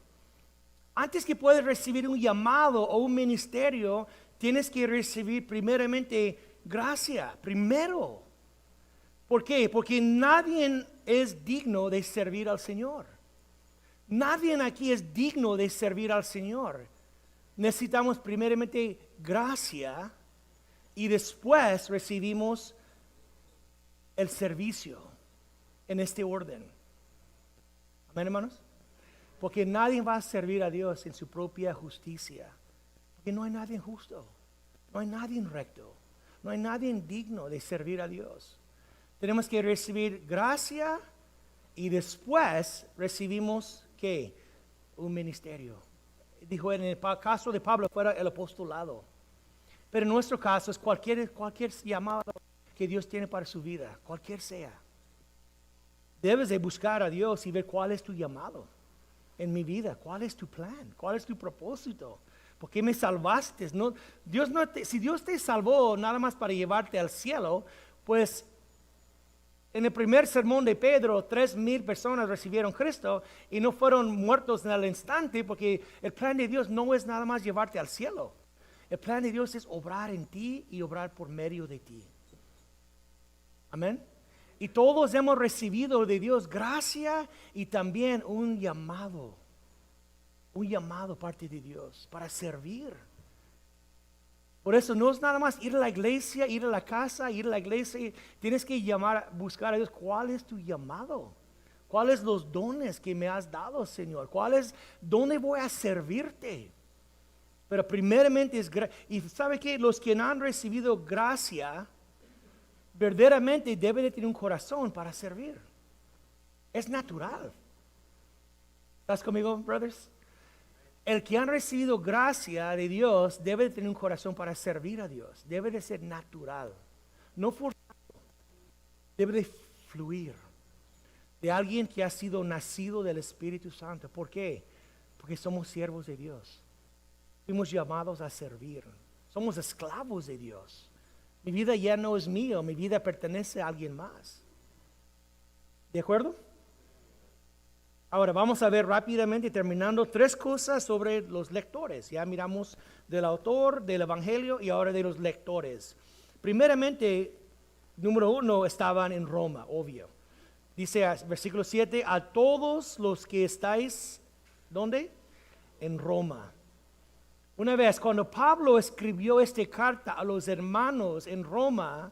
Antes que puedes recibir un llamado o un ministerio, tienes que recibir primeramente gracia, primero. ¿Por qué? Porque nadie es digno de servir al Señor. Nadie aquí es digno de servir al Señor. Necesitamos primeramente gracia y después recibimos el servicio en este orden. Amén, hermanos. Porque nadie va a servir a Dios en su propia justicia. Porque no hay nadie justo, no hay nadie recto, no hay nadie digno de servir a Dios. Tenemos que recibir gracia y después recibimos ¿qué? Un ministerio. Dijo en el caso de Pablo fuera el apostolado. Pero en nuestro caso es cualquier llamado que Dios tiene para su vida, cualquier sea. Debes de buscar a Dios y ver cuál es tu llamado en mi vida, cuál es tu plan, cuál es tu propósito. ¿Por qué me salvaste? No, si Dios te salvó nada más para llevarte al cielo, pues en el primer sermón de Pedro, 3,000 personas recibieron a Cristo y no fueron muertos en el instante, porque el plan de Dios no es nada más llevarte al cielo. El plan de Dios es obrar en ti y obrar por medio de ti. Amén. Y todos hemos recibido de Dios gracia y también un llamado parte de Dios para servir. Por eso no es nada más ir a la iglesia, ir a la casa, ir a la iglesia. Tienes que buscar a Dios. ¿Cuál es tu llamado? ¿Cuáles los dones que me has dado, Señor? ¿Dónde voy a servirte? Pero primeramente es gracia. Y sabe que los que han recibido gracia, verdaderamente deben de tener un corazón para servir. Es natural. ¿Estás conmigo, brothers? El que han recibido gracia de Dios debe de tener un corazón para servir a Dios. Debe de ser natural, no forzado. Debe de fluir de alguien que ha sido nacido del Espíritu Santo. ¿Por qué? Porque somos siervos de Dios. Fuimos llamados a servir. Somos esclavos de Dios. Mi vida ya no es mía, mi vida pertenece a alguien más. ¿De acuerdo? Ahora vamos a ver rápidamente, terminando, 3 cosas sobre los lectores. Ya miramos del autor, del Evangelio y ahora de los lectores. Primeramente, número 1, estaban en Roma, obvio. Dice versículo 7, a todos los que estáis, ¿dónde? En Roma. Una vez, cuando Pablo escribió esta carta a los hermanos en Roma,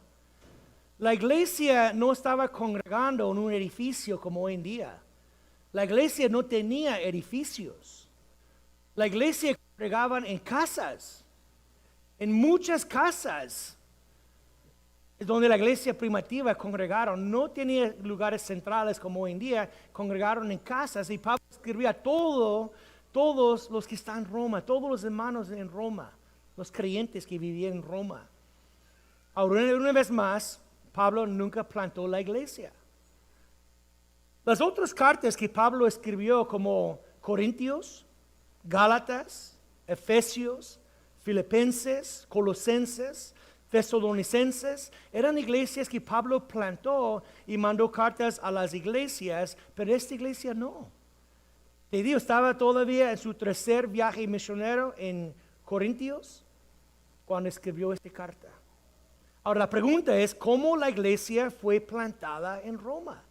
la iglesia no estaba congregando en un edificio como hoy en día. La iglesia no tenía edificios. La iglesia congregaba en casas, en muchas casas. Es donde la iglesia primitiva congregaron. No tenía lugares centrales como hoy en día. Congregaron en casas y Pablo escribía a todos los que están en Roma, todos los hermanos en Roma, los creyentes que vivían en Roma. Ahora, una vez más, Pablo nunca plantó la iglesia. Las otras cartas que Pablo escribió, como Corintios, Gálatas, Efesios, Filipenses, Colosenses, Tesalonicenses, eran iglesias que Pablo plantó y mandó cartas a las iglesias, pero esta iglesia no. Te digo, estaba todavía en su tercer viaje misionero en Corintios cuando escribió esta carta. Ahora la pregunta es, ¿cómo la iglesia fue plantada en Roma?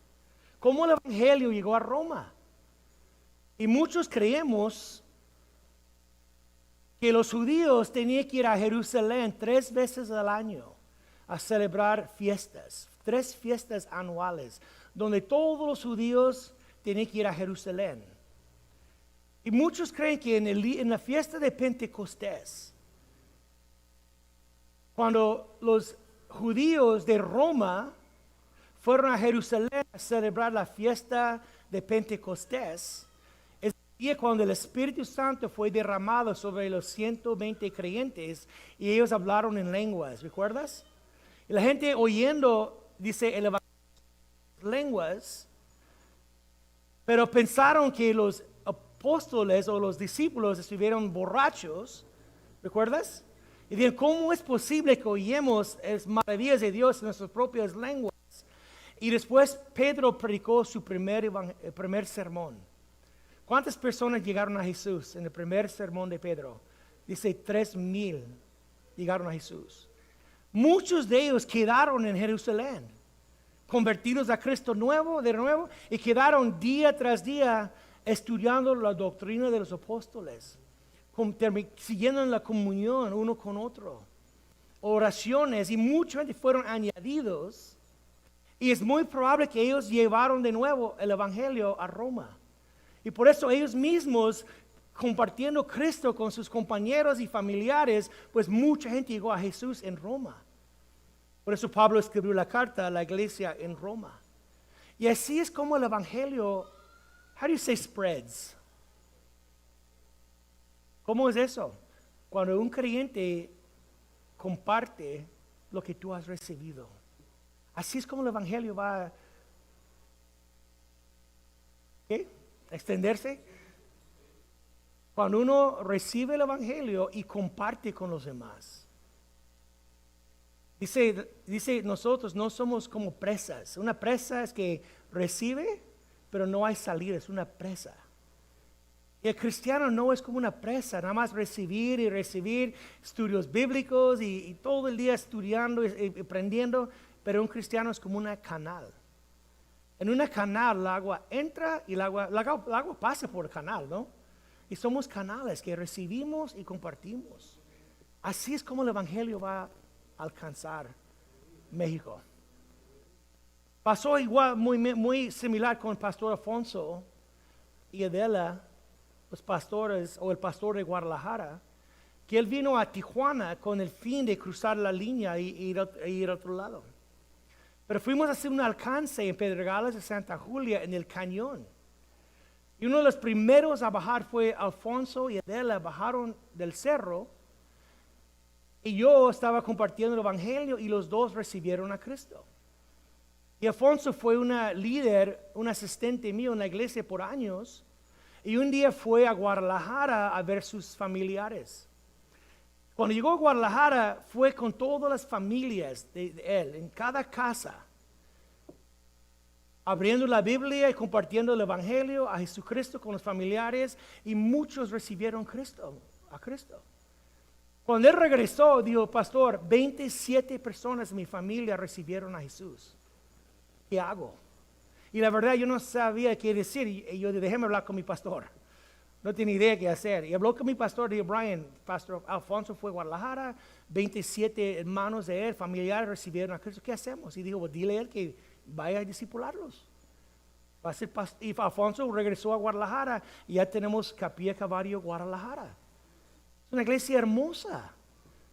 ¿Cómo el evangelio llegó a Roma? Y muchos creemos que los judíos tenían que ir a Jerusalén 3 veces al año a celebrar fiestas, 3 fiestas anuales, donde todos los judíos tenían que ir a Jerusalén. Y muchos creen que en la fiesta de Pentecostés, cuando los judíos de Roma fueron a Jerusalén a celebrar la fiesta de Pentecostés, es el día cuando el Espíritu Santo fue derramado sobre los 120 creyentes y ellos hablaron en lenguas, ¿recuerdas? Y la gente oyendo, dice el evangelio en lenguas, pero pensaron que los apóstoles o los discípulos estuvieron borrachos, ¿recuerdas? Y dijeron, ¿cómo es posible que oyemos las maravillas de Dios en nuestras propias lenguas? Y después Pedro predicó su primer sermón. ¿Cuántas personas llegaron a Jesús en el primer sermón de Pedro? Dice 3,000 llegaron a Jesús. Muchos de ellos quedaron en Jerusalén, convertidos a Cristo de nuevo, y quedaron día tras día estudiando la doctrina de los apóstoles, siguiendo en la comunión uno con otro, oraciones, y mucha gente fueron añadidos. Y es muy probable que ellos llevaron de nuevo el evangelio a Roma. Y por eso ellos mismos, compartiendo Cristo con sus compañeros y familiares, pues mucha gente llegó a Jesús en Roma. Por eso Pablo escribió la carta a la iglesia en Roma. Y así es como el evangelio, how do you say spreads? ¿Cómo es eso? Cuando un creyente comparte lo que tú has recibido. Así es como el evangelio va a extenderse. Cuando uno recibe el evangelio y comparte con los demás. Dice, nosotros no somos como presas. Una presa es que recibe, pero no hay salida, es una presa. Y el cristiano no es como una presa, nada más recibir y recibir estudios bíblicos y todo el día estudiando y aprendiendo. Pero un cristiano es como una canal. En una canal el agua entra y el agua pasa por el canal, ¿no? Y somos canales que recibimos y compartimos. Así es como el evangelio va a alcanzar México. Pasó igual, muy similar con el pastor Alfonso y Adela, los pastores o el pastor de Guadalajara, que él vino a Tijuana con el fin de cruzar la línea e ir a otro lado. Pero fuimos a hacer un alcance en Pedregales de Santa Julia, en el cañón. Y uno de los primeros a bajar fue Alfonso y Adela, bajaron del cerro. Y yo estaba compartiendo el evangelio y los dos recibieron a Cristo. Y Alfonso fue una líder, un asistente mío en la iglesia por años. Y un día fue a Guadalajara a ver sus familiares. Cuando llegó a Guadalajara, fue con todas las familias de él, en cada casa, abriendo la Biblia y compartiendo el Evangelio a Jesucristo con los familiares, y muchos recibieron a Cristo. Cuando él regresó, dijo, pastor, 27 personas de mi familia recibieron a Jesús. ¿Qué hago? Y la verdad yo no sabía qué decir, y yo dije, déjeme hablar con mi pastor. No tenía idea qué hacer. Y habló con mi pastor, dijo, Brian, pastor Alfonso fue a Guadalajara, 27 hermanos de él, familiares recibieron a Cristo. ¿Qué hacemos? Y dijo, dile a él que vaya a discipularlos. Y Alfonso regresó a Guadalajara y ya tenemos Capilla Calvario Guadalajara. Es una iglesia hermosa.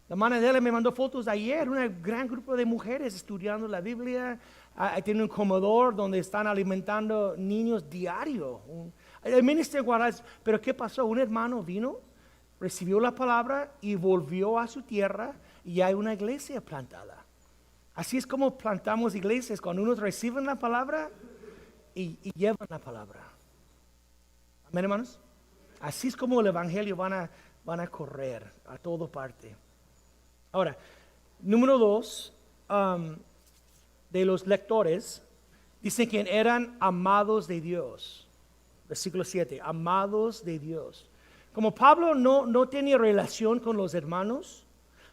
La hermana Adela me mandó fotos ayer, un gran grupo de mujeres estudiando la Biblia. Tiene un comedor donde están alimentando niños diario. El ministerio de Guadalajara, pero ¿qué pasó? Un hermano vino, recibió la palabra y volvió a su tierra y hay una iglesia plantada. Así es como plantamos iglesias, cuando unos reciben la palabra y llevan la palabra. Amén, hermanos. Así es como el evangelio van a correr a toda parte. Ahora, número 2, de los lectores, dicen que eran amados de Dios. Versículo 7, amados de Dios. Como Pablo no tenía relación con los hermanos,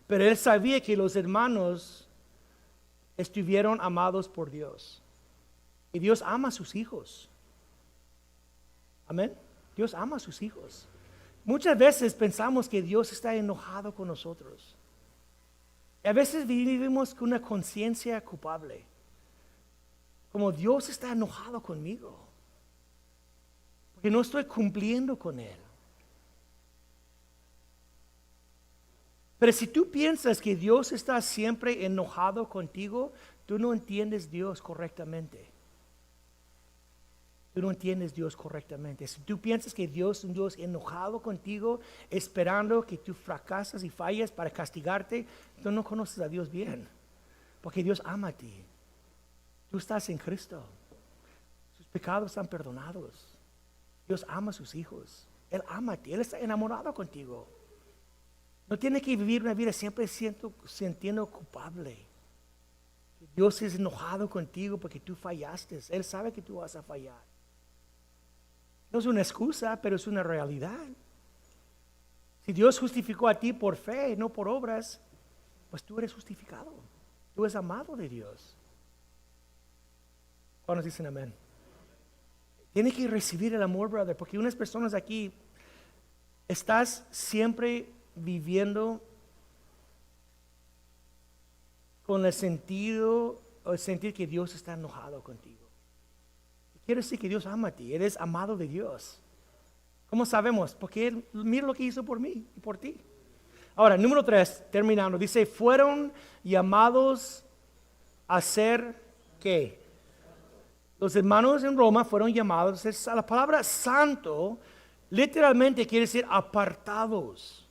pero él sabía que los hermanos estuvieron amados por Dios. Y Dios ama a sus hijos. Amén. Dios ama a sus hijos. Muchas veces pensamos que Dios está enojado con nosotros. Y a veces vivimos con una conciencia culpable. Como Dios está enojado conmigo. Porque no estoy cumpliendo con Él. Pero si tú piensas que Dios está siempre enojado contigo, tú no entiendes Dios correctamente. Tú no entiendes Dios correctamente. Si tú piensas que Dios es un Dios enojado contigo, esperando que tú fracasas y falles para castigarte, tú no conoces a Dios bien. Porque Dios ama a ti. Tú estás en Cristo. Sus pecados están perdonados. Dios ama a sus hijos. Él ama a ti. Él está enamorado contigo. No tiene que vivir una vida siempre sintiendo culpable. Dios es enojado contigo porque tú fallaste. Él sabe que tú vas a fallar. No es una excusa, pero es una realidad. Si Dios justificó a ti por fe, no por obras, pues tú eres justificado. Tú eres amado de Dios. ¿Cuántos dicen amén? Tienes que recibir el amor, brother, porque unas personas aquí, estás siempre viviendo con el sentido o el sentir que Dios está enojado contigo. Quiero decir que Dios ama a ti, eres amado de Dios. ¿Cómo sabemos? Porque Él, mira lo que hizo por mí y por ti. Ahora, número 3, terminando, dice, fueron llamados a ser, ¿qué? Los hermanos en Roma fueron llamados a ser, la palabra santo literalmente quiere decir apartados.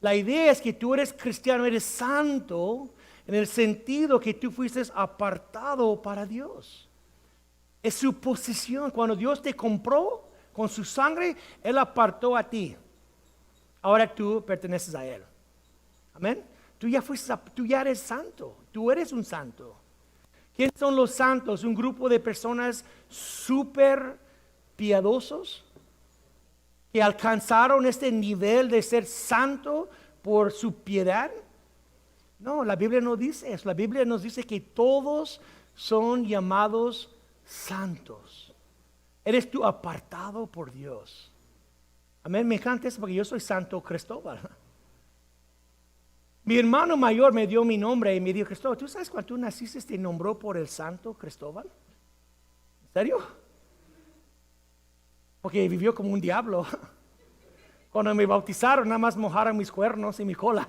La idea es que tú eres cristiano, eres santo, en el sentido que tú fuiste apartado para Dios. Es su posición. Cuando Dios te compró con su sangre, Él apartó a ti. Ahora tú perteneces a Él. Amén. Tú ya eres santo. Tú eres un santo. ¿Quiénes son los santos? Un grupo de personas súper piadosos que alcanzaron este nivel de ser santo por su piedad. No, la Biblia no dice eso. La Biblia nos dice que todos son llamados santos. Eres tú apartado por Dios. Amén, me encanta eso porque yo soy Santo Cristóbal. Mi hermano mayor me dio mi nombre y me dijo, Cristóbal, ¿tú sabes cuando tú naciste te nombró por el Santo Cristóbal? ¿En serio? Porque vivió como un diablo. Cuando me bautizaron nada más mojaron mis cuernos y mi cola.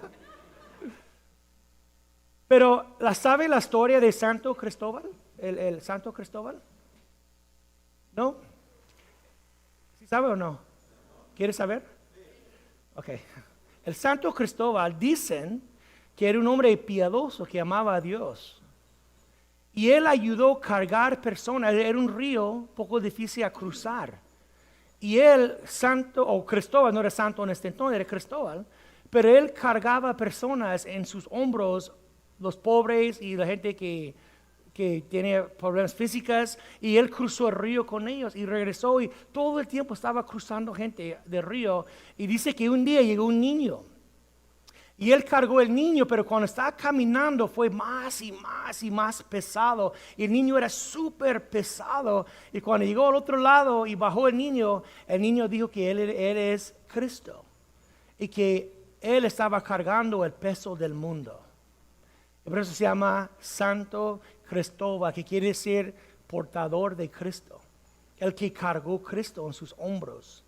Pero, ¿sabe la historia de Santo Cristóbal? El Santo Cristóbal. ¿No? ¿Sí sabe o no? ¿Quiere saber? Ok. El Santo Cristóbal dicen que era un hombre piadoso que amaba a Dios. Y él ayudó a cargar personas. Era un río poco difícil a cruzar. Y él, Santo, o Cristóbal, no era santo en este entonces, era Cristóbal. Pero él cargaba personas en sus hombros, los pobres y la gente que tiene problemas físicos, y él cruzó el río con ellos y regresó y todo el tiempo estaba cruzando gente del río. Y dice que un día llegó un niño y él cargó el niño, pero cuando estaba caminando fue más y más y más pesado, y el niño era súper pesado, y cuando llegó al otro lado y bajó el niño dijo que él es Cristo y que él estaba cargando el peso del mundo. Y por eso se llama Santo Cristóbal, que quiere decir portador de Cristo, el que cargó Cristo en sus hombros.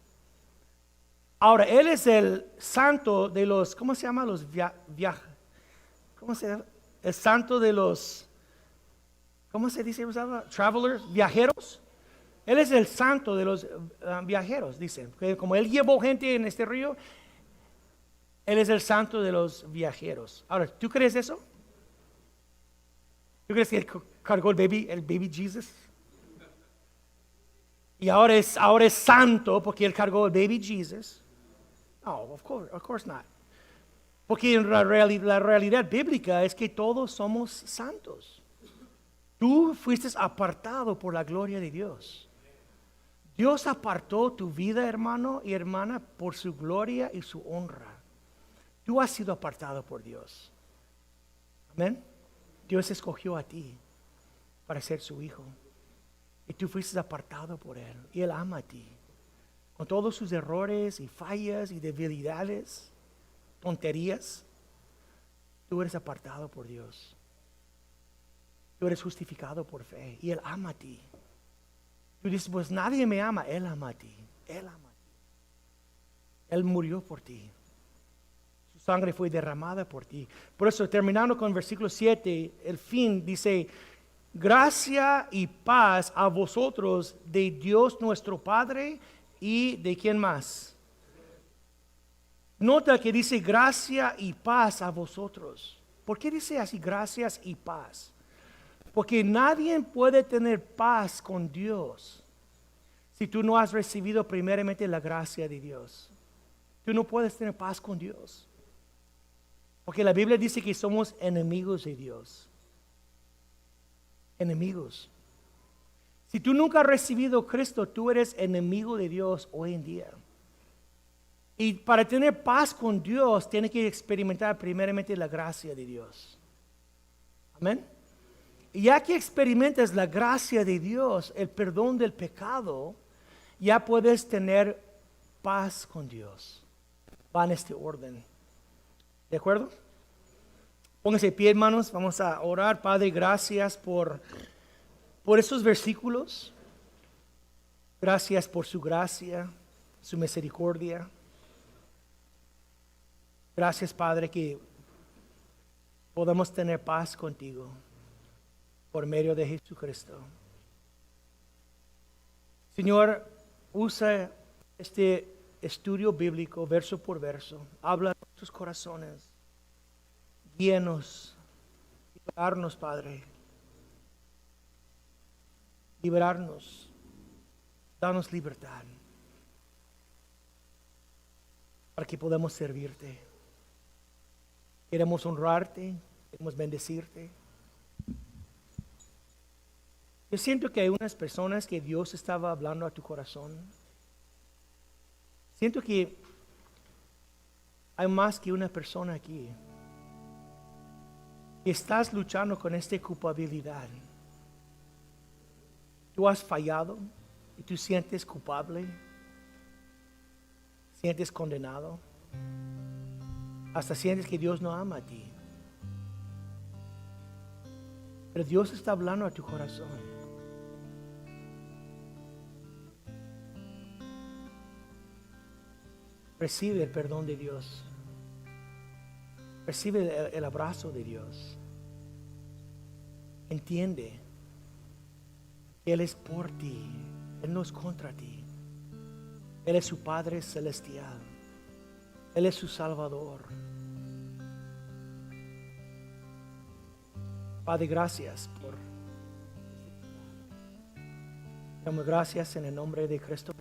Ahora, Él es el santo de los, ¿cómo se llama? Los ¿cómo se llama? El santo de los, ¿cómo se dice? Travelers, viajeros. Él es el santo de los viajeros, dicen. Que como Él llevó gente en este río, Él es el santo de los viajeros. Ahora, ¿tú crees eso? ¿Tú crees que Él cargó el baby Jesus? Y ahora es santo porque Él cargó el baby Jesus. No, of course not. Porque la realidad bíblica es que todos somos santos. Tú fuiste apartado por la gloria de Dios. Dios apartó tu vida, hermano y hermana, por su gloria y su honra. Tú has sido apartado por Dios. Amén. Dios escogió a ti para ser su hijo. Y tú fuiste apartado por Él. Y Él ama a ti. Con todos sus errores y fallas y debilidades, tonterías, tú eres apartado por Dios. Tú eres justificado por fe. Y Él ama a ti. Tú dices, pues nadie me ama. Él ama a ti. Él ama a ti. Él murió por ti. Su sangre fue derramada por ti. Por eso, terminando con versículo 7, el fin dice, gracia y paz a vosotros de Dios nuestro Padre y de quién más. Nota que dice gracia y paz a vosotros. ¿Por qué dice así gracias y paz? Porque nadie puede tener paz con Dios si tú no has recibido primeramente la gracia de Dios. Tú no puedes tener paz con Dios. Porque la Biblia dice que somos enemigos de Dios. Enemigos. Si tú nunca has recibido a Cristo, tú eres enemigo de Dios hoy en día. Y para tener paz con Dios, tienes que experimentar primeramente la gracia de Dios. Amén. Y ya que experimentas la gracia de Dios, el perdón del pecado, ya puedes tener paz con Dios. Va en este orden. ¿De acuerdo? Pónganse de pie, hermanos. Vamos a orar. Padre, gracias por estos versículos. Gracias por su gracia, su misericordia. Gracias, Padre, que podamos tener paz contigo por medio de Jesucristo. Señor, usa este estudio bíblico verso por verso. Habla a nuestros corazones. Guíanos. Liberarnos, Padre. Liberarnos. Danos libertad. Para que podamos servirte. Queremos honrarte. Queremos bendecirte. Yo siento que hay unas personas que Dios estaba hablando a tu corazón. Siento que hay más que una persona aquí. Y estás luchando con esta culpabilidad. Tú has fallado y tú sientes culpable. Sientes condenado. Hasta sientes que Dios no ama a ti. Pero Dios está hablando a tu corazón. Recibe el perdón de Dios. Recibe el abrazo de Dios. Entiende que Él es por ti. Él no es contra ti. Él es su Padre celestial. Él es su Salvador. Padre, gracias por... Damos gracias en el nombre de Cristo.